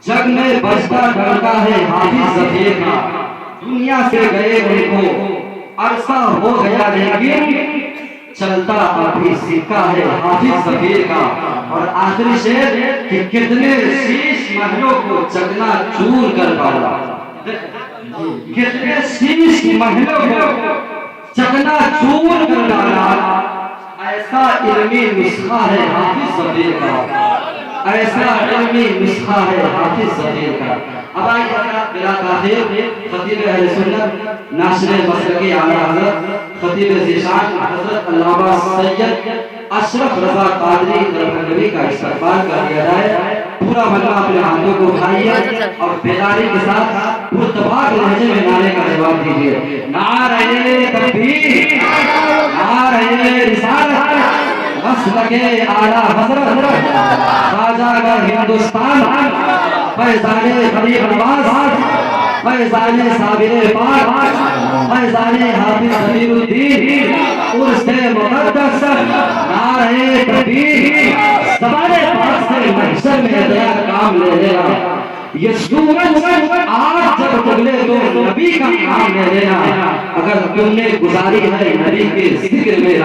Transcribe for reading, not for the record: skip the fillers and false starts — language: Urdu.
جگ میں بجتا ڈنکا ہے حافظ ظفیر کا، دنیا سے گئے ان کو عرصہ ہو گیا لیکن چلتا ابھی سکہ ہے حافظ ظفیر کا۔ اور آخری شعر کہ کتنے شیش محلوں کو چکنا چور کر ڈالا، کتنے شیش محلوں کو چکنا چور کر ڈالا، ایسا علمی نسخہ ہے حافظ ظفیر کا، ایسا علمی نسخہ ہے حافظ ظفیر کا۔ اب آئیے حضرات بلا تاخیر خطیب اہل سنت ناشر مسلک اعلی حضرت خطیب ذیشان حضرت علامہ سید اشرف رضا قادری دربھنگوی کا استقبال کر دیا جائے۔ پورا مجمع اپنے ہاتھوں کو اٹھائیے اور بیداری کے ساتھ پرتپاک لہجے میں نعرے کا جواب دیجیے۔ نعرہ تکبیر، نعرہ رسالت، مسلک اعلی حضرت خواجہ گڑھ ہندوستان، فیضان غریب نواز، فیضان صابر پاک، فیضان حافظ ظفیر الدین، عرس مقدس، نعرہ تکبیر، زبان پاک سے محشر میں دیا کام لے لینا، یہ سورج آج جب تگلے تو نبی کا کام لے لینا، اگر تم نے گزاری ہے نبی کے ذکر میں